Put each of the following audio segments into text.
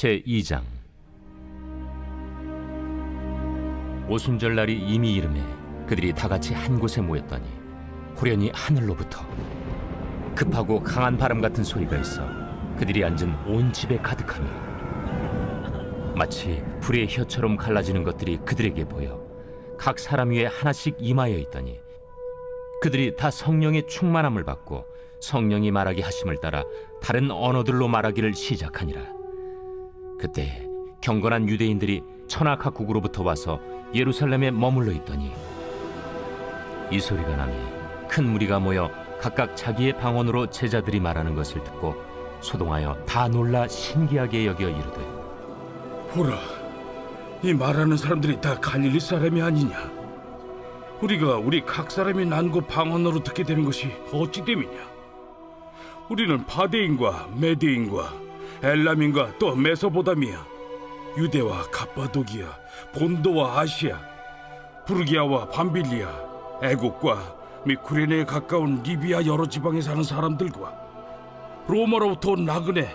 제2장. 오순절 날이 이미 이르매 그들이 다같이 한 곳에 모였더니 호련히 하늘로부터 급하고 강한 바람 같은 소리가 있어 그들이 앉은 온 집에 가득하며 마치 불의 혀처럼 갈라지는 것들이 그들에게 보여 각 사람 위에 하나씩 임하여 있더니 그들이 다 성령의 충만함을 받고 성령이 말하게 하심을 따라 다른 언어들로 말하기를 시작하니라. 그때 경건한 유대인들이 천하 각국으로부터 와서 예루살렘에 머물러 있더니 이 소리가 나니 큰 무리가 모여 각각 자기의 방언으로 제자들이 말하는 것을 듣고 소동하여 다 놀라 신기하게 여겨 이르되, 보라, 이 말하는 사람들이 다 갈릴리 사람이 아니냐? 우리가 우리 각 사람이 난고 방언으로 듣게 되는 것이 어찌 됨이냐? 우리는 바데인과 메데인과 엘람인과 또 메소보다미아, 유대와 갑바도기아, 본도와 아시아, 부르기아와 밤빌리아, 애국과 및 구레네에 가까운 리비아 여러 지방에 사는 사람들과 로마로부터 온 나그네,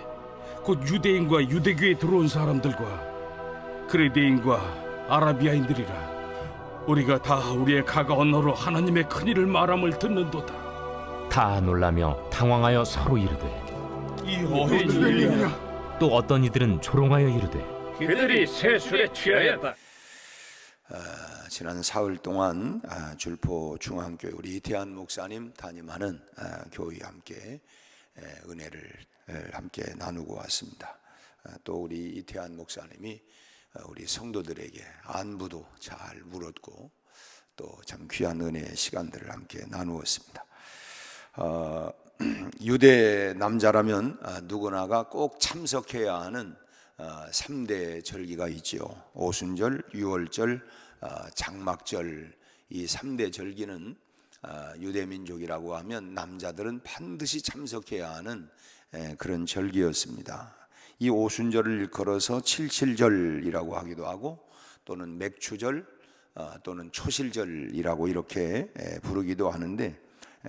곧 유대인과 유대교에 들어온 사람들과 그레데인과 아라비아인들이라. 우리가 다 우리의 각 언어로 하나님의 큰일을 말함을 듣는도다. 다 놀라며 당황하여 서로 이르되, 이 어린 일이냐? 또 어떤 이들은 조롱하여 이르되, 그들이 세술에 취하였다. 지난 사흘 동안 줄포 중앙교회 우리 이태한 목사님 담임하는 교회와 함께 은혜를 함께 나누고 왔습니다. 또 우리 이태한 목사님이 우리 성도들에게 안부도 잘 물었고 또 참 귀한 은혜의 시간들을 함께 나누었습니다. 유대 남자라면 누구나가 꼭 참석해야 하는 3대 절기가 있지요. 오순절, 유월절, 장막절. 이 3대 절기는 유대민족이라고 하면 남자들은 반드시 참석해야 하는 그런 절기였습니다. 이 오순절을 일컬어서 칠칠절이라고 하기도 하고 또는 맥추절 또는 초실절이라고 이렇게 부르기도 하는데,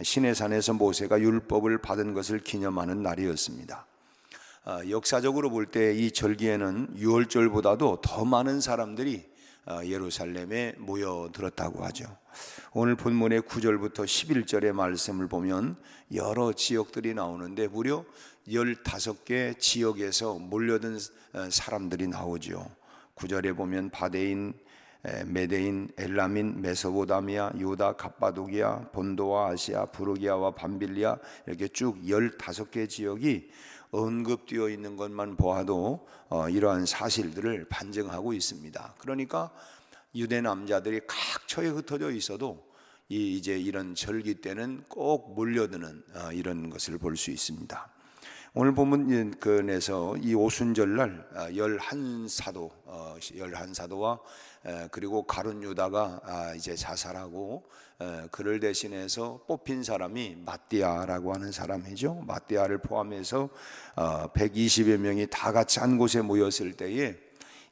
시내산에서 모세가 율법을 받은 것을 기념하는 날이었습니다. 역사적으로 볼 때 이 절기에는 유월절보다도 더 많은 사람들이 예루살렘에 모여들었다고 하죠. 오늘 본문의 9절부터 11절의 말씀을 보면 여러 지역들이 나오는데 무려 15개 지역에서 몰려든 사람들이 나오죠. 9절에 보면 바데인, 메데인, 엘라민, 메소보다미아, 유다, 갑바도기아, 본도와 아시아, 부르기아와 밤빌리아, 이렇게 쭉 15개 지역이 언급되어 있는 것만 보아도 이러한 사실들을 반증하고 있습니다. 그러니까 유대 남자들이 각처에 흩어져 있어도 이제 이런 절기 때는 꼭 몰려드는 이런 것을 볼 수 있습니다. 오늘 본문에서 이 오순절날 열한 사도와 그리고 가룟 유다가 이제 자살하고 그를 대신해서 뽑힌 사람이 마띠아라고 하는 사람이죠. 마띠아를 포함해서 120여 명이 다 같이 한 곳에 모였을 때에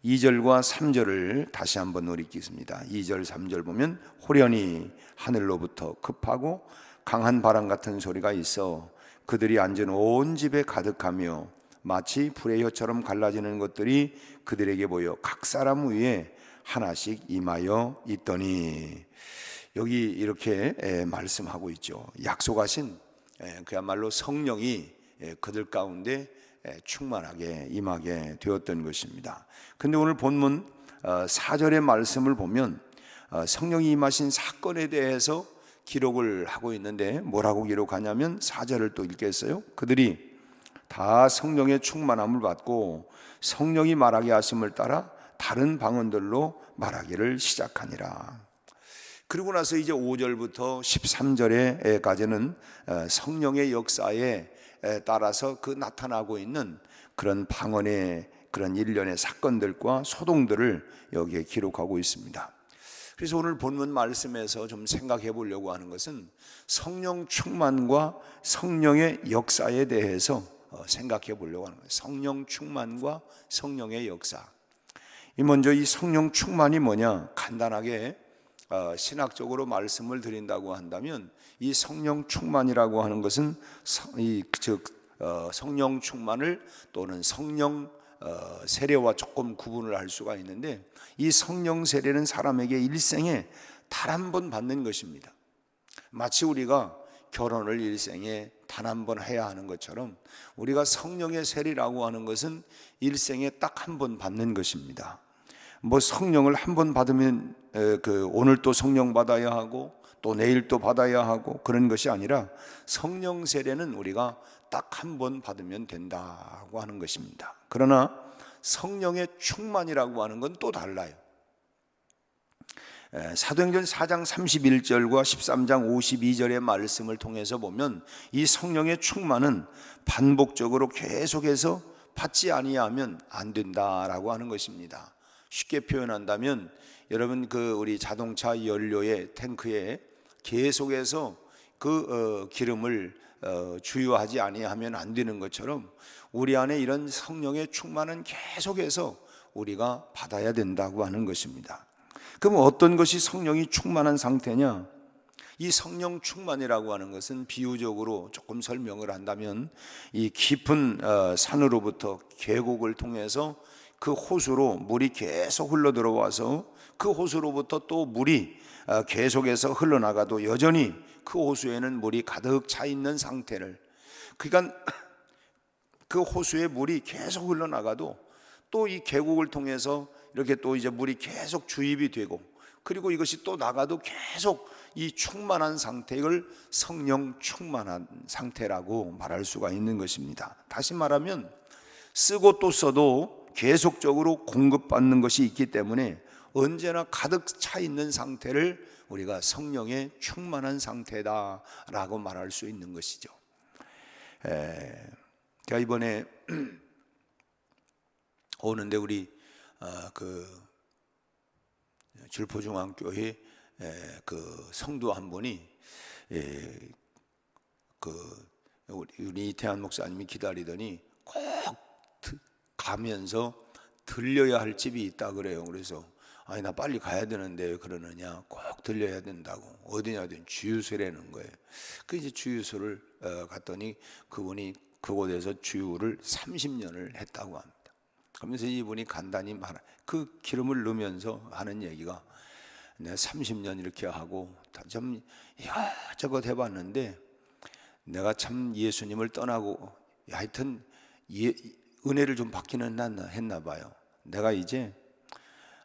2절과 3절을 다시 한번 읽겠습니다. 2절 3절 보면 호련히 하늘로부터 급하고 강한 바람 같은 소리가 있어 그들이 앉은 온 집에 가득하며 마치 불의 혀처럼 갈라지는 것들이 그들에게 보여 각 사람 위에 하나씩 임하여 있더니, 여기 이렇게 말씀하고 있죠. 약속하신 그야말로 성령이 그들 가운데 충만하게 임하게 되었던 것입니다. 근데 오늘 본문 4절의 말씀을 보면 성령이 임하신 사건에 대해서 기록을 하고 있는데 뭐라고 기록하냐면 4절을 또 읽겠어요. 그들이 다 성령의 충만함을 받고 성령이 말하게 하심을 따라 다른 방언들로 말하기를 시작하니라. 그리고 나서 이제 5절부터 13절에까지는 성령의 역사에 따라서 그 나타나고 있는 그런 방언의 그런 일련의 사건들과 소동들을 여기에 기록하고 있습니다. 그래서 오늘 본문 말씀에서 좀 생각해 보려고 하는 것은 성령 충만과 성령의 역사에 대해서 생각해 보려고 하는 거예요. 성령 충만과 성령의 역사. 먼저 이 성령 충만이 뭐냐? 간단하게 신학적으로 말씀을 드린다고 한다면 이 성령 충만이라고 하는 것은 성령 충만을 또는 성령 세례와 조금 구분을 할 수가 있는데, 이 성령 세례는 사람에게 일생에 단 한 번 받는 것입니다. 마치 우리가 결혼을 일생에 단 한 번 해야 하는 것처럼 우리가 성령의 세례라고 하는 것은 일생에 딱 한 번 받는 것입니다. 뭐 성령을 한 번 받으면 오늘 또 성령 받아야 하고 또 내일 또 받아야 하고 그런 것이 아니라, 성령 세례는 우리가 딱 한 번 받으면 된다고 하는 것입니다. 그러나 성령의 충만이라고 하는 건 또 달라요. 사도행전 4장 31절과 13장 52절의 말씀을 통해서 보면 이 성령의 충만은 반복적으로 계속해서 받지 아니하면 안 된다라고 하는 것입니다. 쉽게 표현한다면, 여러분 우리 자동차 연료의 탱크에 계속해서 기름을 주유하지 아니하면 안 되는 것처럼, 우리 안에 이런 성령의 충만은 계속해서 우리가 받아야 된다고 하는 것입니다. 그럼 어떤 것이 성령이 충만한 상태냐? 이 성령 충만이라고 하는 것은 비유적으로 조금 설명을 한다면, 이 깊은 산으로부터 계곡을 통해서 그 호수로 물이 계속 흘러 들어와서 그 호수로부터 또 물이 계속해서 흘러나가도 여전히 그 호수에는 물이 가득 차 있는 상태를, 그러니까 그 호수에 물이 계속 흘러나가도 또 이 계곡을 통해서 이렇게 또 이제 물이 계속 주입이 되고, 그리고 이것이 또 나가도 계속 이 충만한 상태를 성령 충만한 상태라고 말할 수가 있는 것입니다. 다시 말하면 쓰고 또 써도 계속적으로 공급받는 것이 있기 때문에 언제나 가득 차 있는 상태를 우리가 성령의 충만한 상태다라고 말할 수 있는 것이죠. 제가 이번에 오는데 우리 줄포중앙교회 성도 한 분이 우리 이태한 목사님이 기다리더니 꼭 가면서 들려야 할 집이 있다 그래요. 그래서 아니 나 빨리 가야 되는데 왜 그러느냐, 꼭 들려야 된다고. 어디냐든 주유소라는 거예요. 그 이제 주유소를 갔더니 그분이 그곳에서 주유를 30년을 했다고 합니다. 그러면서 이분이 간단히 그 기름을 넣으면서 하는 얘기가, 내가 30년 이렇게 하고 좀 이것저것 해봤는데 내가 참 예수님을 떠나고 하여튼 은혜를 좀 받기는 했나 봐요. 내가 이제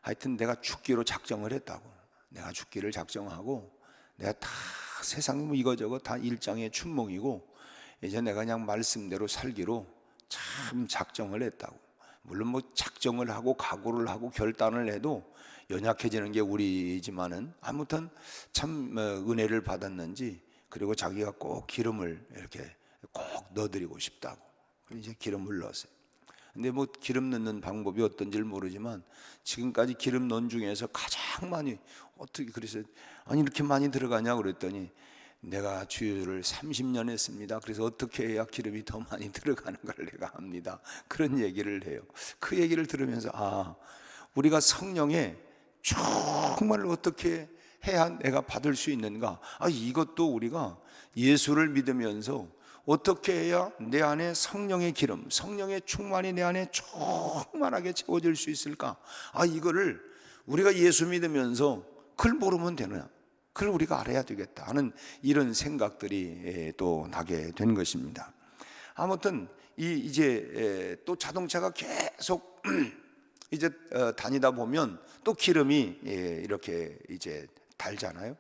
하여튼 내가 죽기로 작정을 했다고. 내가 죽기를 작정하고 내가 다 세상 뭐 이거저거 다 일장의 춘몽이고 이제 내가 그냥 말씀대로 살기로 참 작정을 했다고. 물론 뭐 작정을 하고 각오를 하고 결단을 해도 연약해지는 게 우리지만은 아무튼 참 은혜를 받았는지, 그리고 자기가 꼭 기름을 이렇게 꼭 넣어드리고 싶다고. 그래서 이제 기름을 넣었어요. 근데 뭐 기름 넣는 방법이 어떤지를 모르지만 지금까지 기름 넣은 중에서 가장 많이, 어떻게 그래서 아니 이렇게 많이 들어가냐 그랬더니 내가 주유를 30년 했습니다. 그래서 어떻게 해야 기름이 더 많이 들어가는 걸 내가 압니다. 그런 얘기를 해요. 그 얘기를 들으면서 우리가 성령에 정말 어떻게 해야 내가 받을 수 있는가? 이것도 우리가 예수를 믿으면서 어떻게 해야 내 안에 성령의 기름, 성령의 충만이 내 안에 충만하게 채워질 수 있을까? 이거를 우리가 예수 믿으면서 그걸 모르면 되느냐? 그걸 우리가 알아야 되겠다 하는 이런 생각들이 또 나게 된 것입니다. 아무튼 이제 또 자동차가 계속 이제 다니다 보면 또 기름이 이렇게 이제 달잖아요.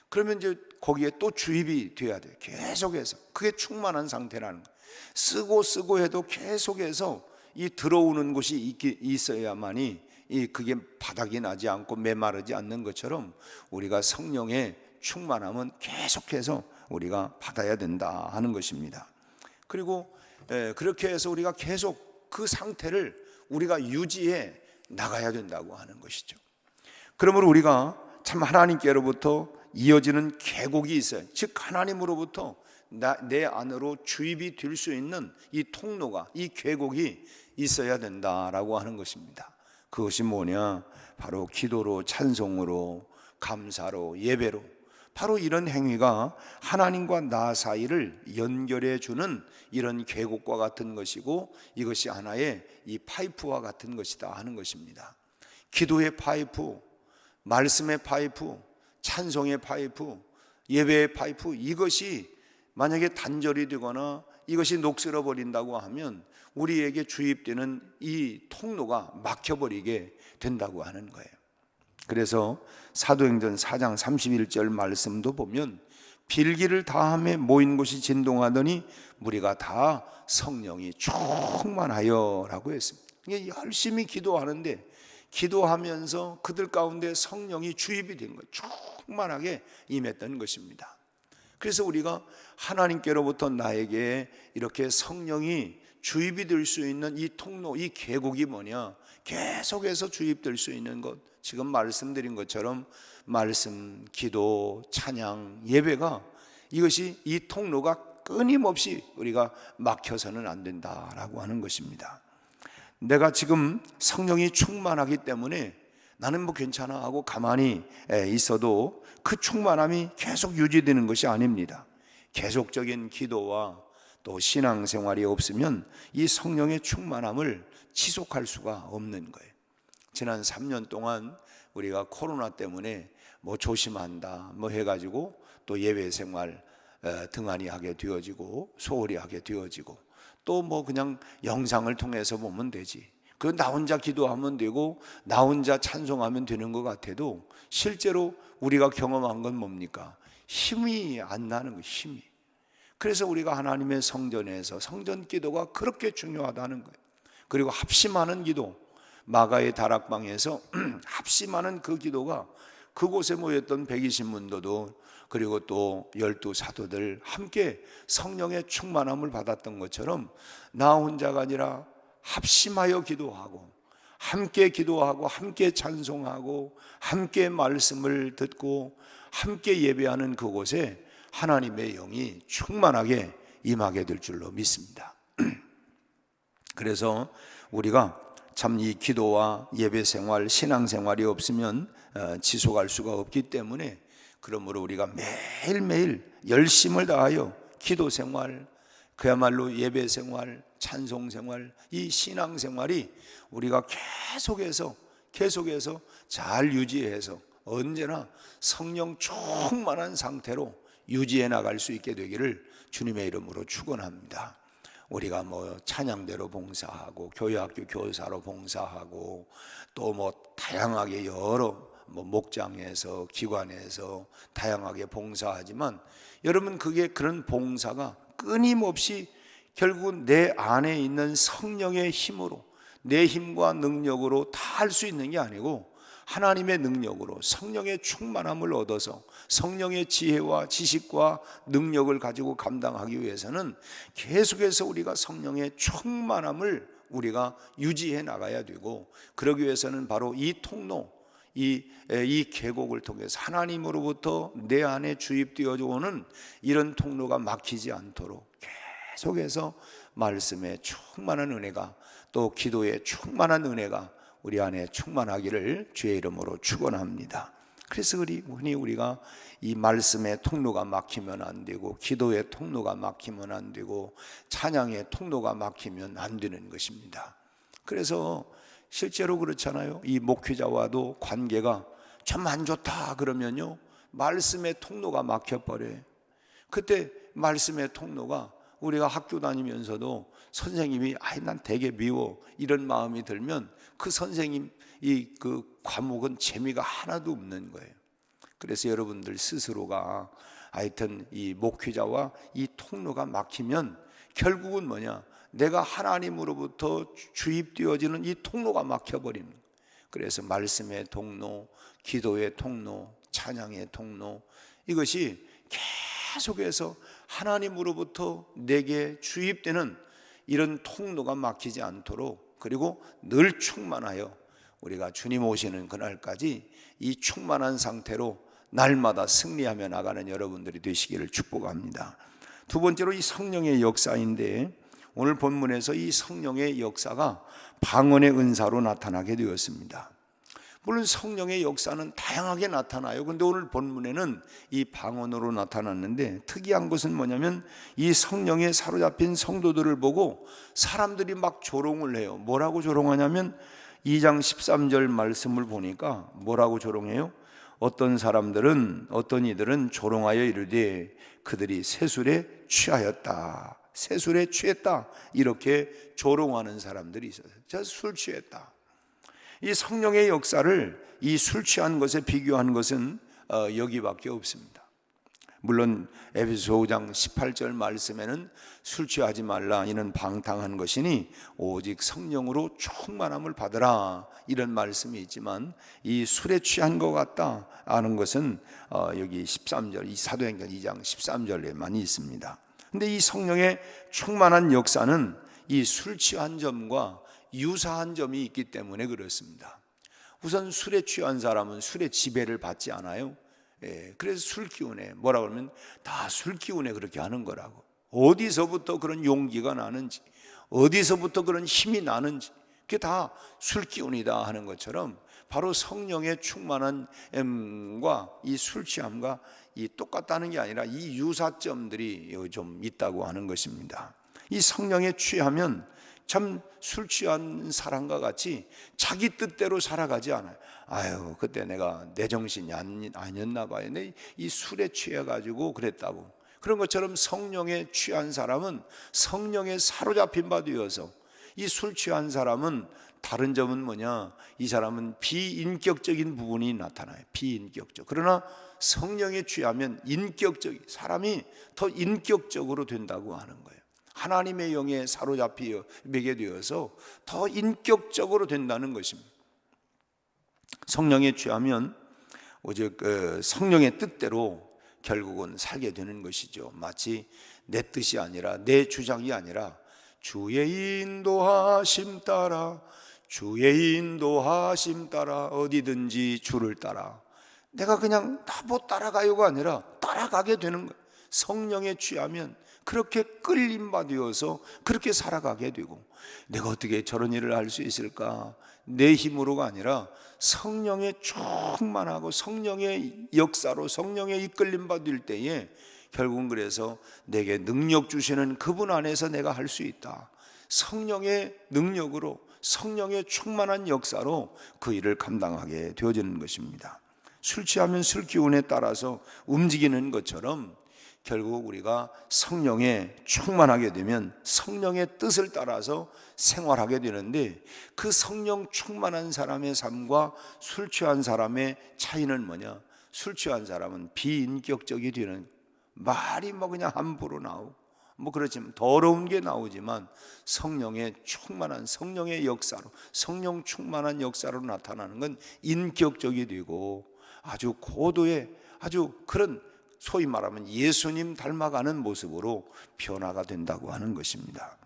그러면 이제 거기에 또 주입이 돼야 돼요. 계속해서. 그게 충만한 상태라는 거예요. 쓰고 해도 계속해서 이 들어오는 곳이 있어야만이 그게 바닥이 나지 않고 메마르지 않는 것처럼 우리가 성령의 충만함은 계속해서 우리가 받아야 된다 하는 것입니다. 그리고 그렇게 해서 우리가 계속 그 상태를 우리가 유지해 나가야 된다고 하는 것이죠. 그러므로 우리가 참 하나님께로부터 이어지는 계곡이 있어요. 즉 하나님으로부터 내 안으로 주입이 될 수 있는 이 통로가, 이 계곡이 있어야 된다라고 하는 것입니다. 그것이 뭐냐? 바로 기도로, 찬송으로, 감사로, 예배로, 바로 이런 행위가 하나님과 나 사이를 연결해 주는 이런 계곡과 같은 것이고, 이것이 하나의 이 파이프와 같은 것이다 하는 것입니다. 기도의 파이프, 말씀의 파이프, 찬송의 파이프, 예배의 파이프, 이것이 만약에 단절이 되거나 이것이 녹슬어 버린다고 하면 우리에게 주입되는 이 통로가 막혀버리게 된다고 하는 거예요. 그래서 사도행전 4장 31절 말씀도 보면 빌기를 다함에 모인 곳이 진동하더니 무리가 다 성령이 충만하여 라고 했습니다. 이게 열심히 기도하는데 기도하면서 그들 가운데 성령이 주입이 된 거예요. 충만하게 임했던 것입니다. 그래서 우리가 하나님께로부터 나에게 이렇게 성령이 주입이 될 수 있는 이 통로, 이 계곡이 뭐냐? 계속해서 주입될 수 있는 것, 지금 말씀드린 것처럼 말씀, 기도, 찬양, 예배가, 이것이 이 통로가 끊임없이 우리가 막혀서는 안 된다라고 하는 것입니다. 내가 지금 성령이 충만하기 때문에 나는 뭐 괜찮아 하고 가만히 있어도 그 충만함이 계속 유지되는 것이 아닙니다. 계속적인 기도와 또 신앙생활이 없으면 이 성령의 충만함을 지속할 수가 없는 거예요. 지난 3년 동안 우리가 코로나 때문에 뭐 조심한다 뭐 해가지고 또 예배생활 등한히 하게 되어지고 소홀히 하게 되어지고 또 뭐 그냥 영상을 통해서 보면 되지, 그 나 혼자 기도하면 되고 나 혼자 찬송하면 되는 것 같아도 실제로 우리가 경험한 건 뭡니까? 힘이 안 나는 거예요. 힘이. 그래서 우리가 하나님의 성전에서 성전 기도가 그렇게 중요하다는 거예요. 그리고 합심하는 기도, 마가의 다락방에서 합심하는 그 기도가 그곳에 모였던 120문도도 그리고 또 12사도들 함께 성령의 충만함을 받았던 것처럼 나 혼자가 아니라 합심하여 기도하고 함께 기도하고 함께 찬송하고 함께 말씀을 듣고 함께 예배하는 그곳에 하나님의 영이 충만하게 임하게 될 줄로 믿습니다. 그래서 우리가 참 이 기도와 예배생활, 신앙생활이 없으면 지속할 수가 없기 때문에, 그러므로 우리가 매일매일 열심을 다하여 기도생활, 그야말로 예배생활, 찬송생활, 이 신앙생활이 우리가 계속해서 잘 유지해서 언제나 성령 충만한 상태로 유지해 나갈 수 있게 되기를 주님의 이름으로 축원합니다. 우리가 뭐 찬양대로 봉사하고 교회학교 교사로 봉사하고 또 뭐 다양하게 여러 뭐 목장에서 기관에서 다양하게 봉사하지만 여러분, 그게 그런 봉사가 끊임없이 결국은 내 안에 있는 성령의 힘으로, 내 힘과 능력으로 다 할 수 있는 게 아니고 하나님의 능력으로 성령의 충만함을 얻어서 성령의 지혜와 지식과 능력을 가지고 감당하기 위해서는 계속해서 우리가 성령의 충만함을 우리가 유지해 나가야 되고, 그러기 위해서는 바로 이 통로, 이 계곡을 통해서 하나님으로부터 내 안에 주입되어져 오는 이런 통로가 막히지 않도록 계속해서 말씀에 충만한 은혜가, 또 기도에 충만한 은혜가 우리 안에 충만하기를 주의 이름으로 축원합니다. 그래서 흔히 우리가 이 말씀의 통로가 막히면 안 되고, 기도의 통로가 막히면 안 되고, 찬양의 통로가 막히면 안 되는 것입니다. 그래서 실제로 그렇잖아요. 이 목회자와도 관계가 좀 안 좋다 그러면요, 말씀의 통로가 막혀버려요. 그때 말씀의 통로가, 우리가 학교 다니면서도 선생님이 난 되게 미워 이런 마음이 들면 그 선생님 그 과목은 재미가 하나도 없는 거예요. 그래서 여러분들 스스로가 하여튼 이 목회자와 이 통로가 막히면 결국은 뭐냐, 내가 하나님으로부터 주입되어지는 이 통로가 막혀버리는 거예요. 그래서 말씀의 통로, 기도의 통로, 찬양의 통로, 이것이 계속해서 하나님으로부터 내게 주입되는 이런 통로가 막히지 않도록, 그리고 늘 충만하여 우리가 주님 오시는 그날까지 이 충만한 상태로 날마다 승리하며 나가는 여러분들이 되시기를 축복합니다. 두 번째로 이 성령의 역사인데, 오늘 본문에서 이 성령의 역사가 방언의 은사로 나타나게 되었습니다. 물론 성령의 역사는 다양하게 나타나요. 그런데 오늘 본문에는 이 방언으로 나타났는데 특이한 것은 뭐냐면 이 성령에 사로잡힌 성도들을 보고 사람들이 막 조롱을 해요. 뭐라고 조롱하냐면 2장 13절 말씀을 보니까 뭐라고 조롱해요? 어떤 이들은 조롱하여 이르되 그들이 세술에 취하였다, 세술에 취했다, 이렇게 조롱하는 사람들이 있어요. 저 술 취했다. 이 성령의 역사를 이 술 취한 것에 비교한 것은 여기밖에 없습니다. 물론 에베소 5장 18절 말씀에는 술 취하지 말라, 이는 방탕한 것이니 오직 성령으로 충만함을 받으라, 이런 말씀이 있지만 이 술에 취한 것 같다 하는 것은 여기 13절, 이 사도행전 2장 13절에만 있습니다. 근데 이 성령의 충만한 역사는 이 술 취한 점과 유사한 점이 있기 때문에 그렇습니다. 우선 술에 취한 사람은 술의 지배를 받지 않아요. 그래서 술 기운에 뭐라고 하면 다 술 기운에 그렇게 하는 거라고. 어디서부터 그런 용기가 나는지, 어디서부터 그런 힘이 나는지, 그게 다 술 기운이다 하는 것처럼 바로 성령의 충만한 과 이 술 취함과 이 똑같다는 게 아니라 이 유사점들이 좀 있다고 하는 것입니다. 이 성령에 취하면 참 술 취한 사람과 같이 자기 뜻대로 살아가지 않아요. 아유, 그때 내가 내 정신이 아니었나 봐요. 이 술에 취해가지고 그랬다고. 그런 것처럼 성령에 취한 사람은 성령에 사로잡힌 바 되어서, 이 술 취한 사람은 다른 점은 뭐냐? 이 사람은 비인격적인 부분이 나타나요. 비인격적. 그러나 성령에 취하면 사람이 더 인격적으로 된다고 하는 거예요. 하나님의 영에 사로잡히게 되어서 더 인격적으로 된다는 것입니다. 성령에 취하면 오직 성령의 뜻대로 결국은 살게 되는 것이죠. 마치 내 뜻이 아니라, 내 주장이 아니라 주의 인도하심 따라, 주의 인도하심 따라 어디든지 주를 따라. 내가 그냥 나보 따라가요가 아니라 따라가게 되는 거예요. 성령에 취하면 그렇게 끌림바 되어서 그렇게 살아가게 되고, 내가 어떻게 저런 일을 할 수 있을까? 내 힘으로가 아니라 성령에 충만하고 성령의 역사로, 성령의 이끌림바 될 때에 결국은 그래서 내게 능력 주시는 그분 안에서 내가 할 수 있다. 성령의 능력으로, 성령의 충만한 역사로 그 일을 감당하게 되어지는 것입니다. 술 취하면 술 기운에 따라서 움직이는 것처럼 결국 우리가 성령에 충만하게 되면 성령의 뜻을 따라서 생활하게 되는데, 그 성령 충만한 사람의 삶과 술 취한 사람의 차이는 뭐냐? 술 취한 사람은 비인격적이 되는, 말이 뭐 그냥 함부로 나오고 뭐 그렇지만 더러운 게 나오지만, 성령의 충만한 성령의 역사로, 성령 충만한 역사로 나타나는 건 인격적이 되고 아주 고도의 아주 그런 소위 말하면 예수님 닮아가는 모습으로 변화가 된다고 하는 것입니다.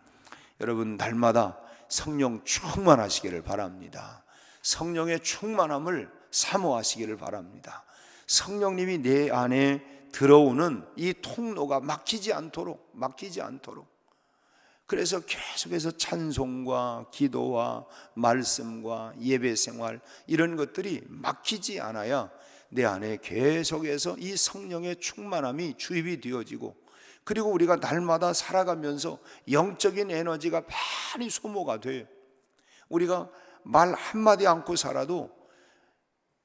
여러분, 날마다 성령 충만하시기를 바랍니다. 성령의 충만함을 사모하시기를 바랍니다. 성령님이 내 안에 들어오는 이 통로가 막히지 않도록, 그래서 계속해서 찬송과 기도와 말씀과 예배 생활, 이런 것들이 막히지 않아야 내 안에 계속해서 이 성령의 충만함이 주입이 되어지고, 그리고 우리가 날마다 살아가면서 영적인 에너지가 많이 소모가 돼요. 우리가 말 한마디 않고 살아도,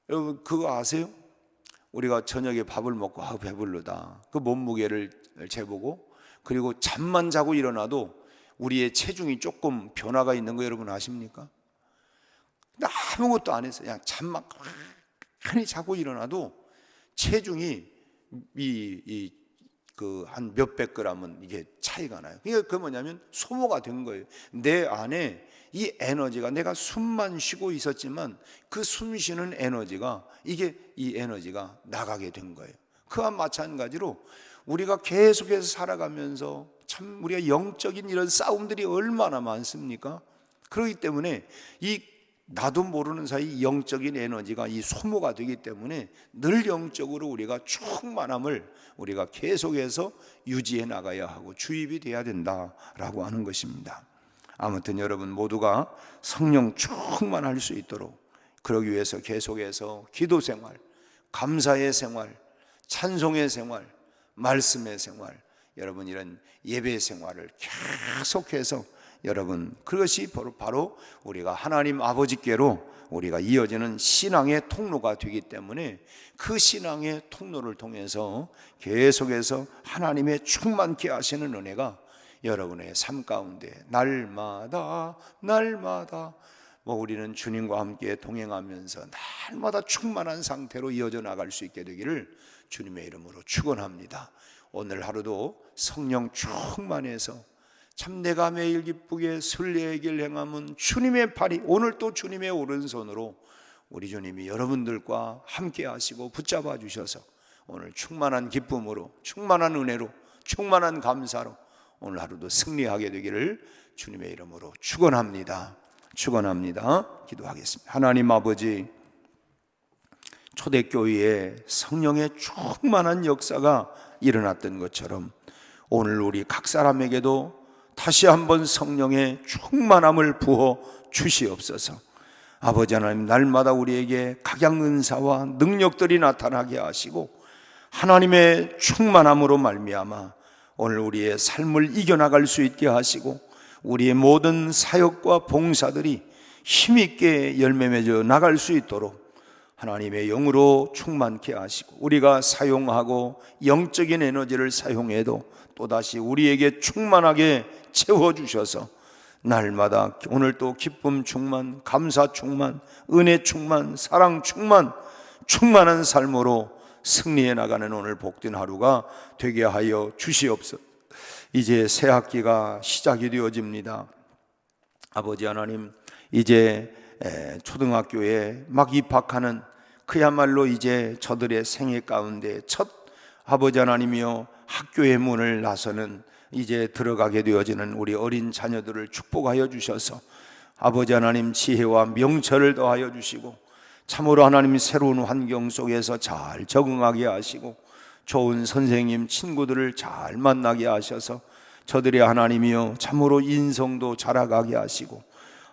여러분 그거 아세요? 우리가 저녁에 밥을 먹고 배불르다, 그 몸무게를 재보고, 그리고 잠만 자고 일어나도 우리의 체중이 조금 변화가 있는 거 여러분 아십니까? 근데 아무것도 안 했어요. 그냥 잠만 가만히 자고 일어나도 체중이 한 몇백 그램은 이게 차이가 나요. 그러니까 그 뭐냐면 소모가 된 거예요. 내 안에 이 에너지가, 내가 숨만 쉬고 있었지만 그 숨 쉬는 에너지가, 이 에너지가 나가게 된 거예요. 그와 마찬가지로 우리가 계속해서 살아가면서 참 우리가 영적인 이런 싸움들이 얼마나 많습니까? 그렇기 때문에 이 나도 모르는 사이 영적인 에너지가 이 소모가 되기 때문에 늘 영적으로 우리가 충만함을 우리가 계속해서 유지해 나가야 하고 주입이 돼야 된다라고 하는 것입니다. 아무튼 여러분 모두가 성령 충만할 수 있도록 그러기 위해서 계속해서 기도 생활, 감사의 생활, 찬송의 생활, 말씀의 생활, 여러분 이런 예배 생활을 계속해서 여러분, 그것이 바로 우리가 하나님 아버지께로 우리가 이어지는 신앙의 통로가 되기 때문에 그 신앙의 통로를 통해서 계속해서 하나님의 충만케 하시는 은혜가 여러분의 삶 가운데 날마다 우리는 주님과 함께 동행하면서 날마다 충만한 상태로 이어져 나갈 수 있게 되기를 주님의 이름으로 축원합니다. 오늘 하루도 성령 충만해서 참 내가 매일 기쁘게 순례의 길 행함은 주님의 팔이, 오늘 또 주님의 오른손으로 우리 주님이 여러분들과 함께 하시고 붙잡아 주셔서 오늘 충만한 기쁨으로, 충만한 은혜로, 충만한 감사로 오늘 하루도 승리하게 되기를 주님의 이름으로 축원합니다. 기도하겠습니다. 하나님 아버지, 초대교회에 성령의 충만한 역사가 일어났던 것처럼 오늘 우리 각 사람에게도 다시 한번 성령의 충만함을 부어 주시옵소서. 아버지 하나님, 날마다 우리에게 각양 은사와 능력들이 나타나게 하시고 하나님의 충만함으로 말미암아 오늘 우리의 삶을 이겨나갈 수 있게 하시고 우리의 모든 사역과 봉사들이 힘있게 열매 맺어 나갈 수 있도록 하나님의 영으로 충만케 하시고 우리가 사용하고 영적인 에너지를 사용해도 또다시 우리에게 충만하게 채워주셔서 날마다 오늘 또 기쁨 충만, 감사 충만, 은혜 충만, 사랑 충만, 충만한 삶으로 승리해 나가는 오늘 복된 하루가 되게 하여 주시옵소서. 이제 새 학기가 시작이 되어집니다. 아버지 하나님, 이제 초등학교에 막 입학하는 그야말로 이제 저들의 생애 가운데 첫 아버지 하나님이여 학교의 문을 나서는 이제 들어가게 되어지는 우리 어린 자녀들을 축복하여 주셔서 아버지 하나님 지혜와 명철을 더하여 주시고 참으로 하나님 새로운 환경 속에서 잘 적응하게 하시고 좋은 선생님 친구들을 잘 만나게 하셔서 저들의 하나님이여 참으로 인성도 자라가게 하시고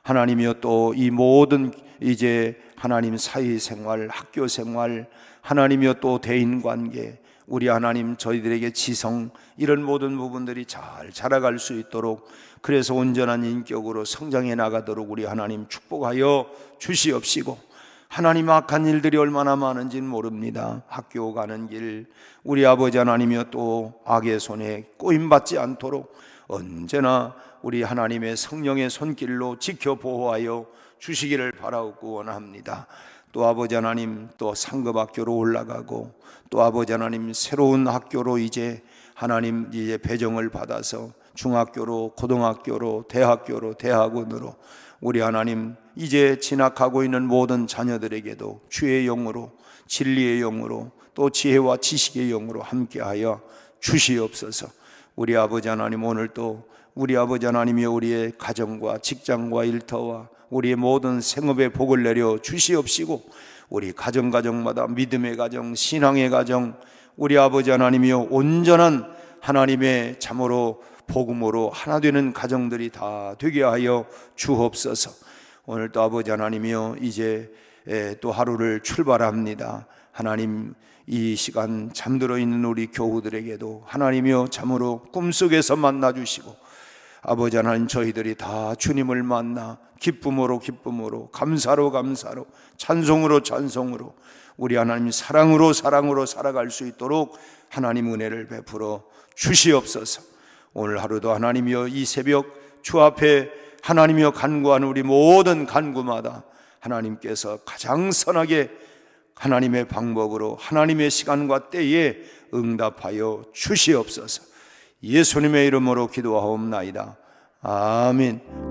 하나님이여 또 이 모든 이제 하나님 사회생활, 학교생활, 하나님이여 또 대인관계, 우리 하나님 저희들에게 지성, 이런 모든 부분들이 잘 자라갈 수 있도록 그래서 온전한 인격으로 성장해 나가도록 우리 하나님 축복하여 주시옵시고 하나님 악한 일들이 얼마나 많은지는 모릅니다. 학교 가는 길 우리 아버지 하나님이여 또 악의 손에 꼬임받지 않도록 언제나 우리 하나님의 성령의 손길로 지켜 보호하여 주시기를 바라옵고 원합니다. 또 아버지 하나님 또 상급학교로 올라가고 또 아버지 하나님 새로운 학교로 이제 하나님 이제 배정을 받아서 중학교로 고등학교로 대학교로 대학원으로 우리 하나님 이제 진학하고 있는 모든 자녀들에게도 주의 영으로 진리의 영으로 또 지혜와 지식의 영으로 함께하여 주시옵소서. 우리 아버지 하나님 오늘 또 우리 아버지 하나님이 우리의 가정과 직장과 일터와 우리의 모든 생업에 복을 내려 주시옵시고 우리 가정마다 믿음의 가정, 신앙의 가정, 우리 아버지 하나님이여 온전한 하나님의 참으로 복음으로 하나 되는 가정들이 다 되게 하여 주옵소서. 오늘 또 아버지 하나님이여 이제 또 하루를 출발합니다. 하나님 이 시간 잠들어 있는 우리 교우들에게도 하나님이여 참으로 꿈속에서 만나주시고 아버지 하나님 저희들이 다 주님을 만나 기쁨으로 감사로 찬송으로 우리 하나님 사랑으로 살아갈 수 있도록 하나님 은혜를 베풀어 주시옵소서. 오늘 하루도 하나님이여 이 새벽 주 앞에 하나님이여 간구하는 우리 모든 간구마다 하나님께서 가장 선하게 하나님의 방법으로 하나님의 시간과 때에 응답하여 주시옵소서. 예수님의 이름으로 기도하옵나이다. 아멘.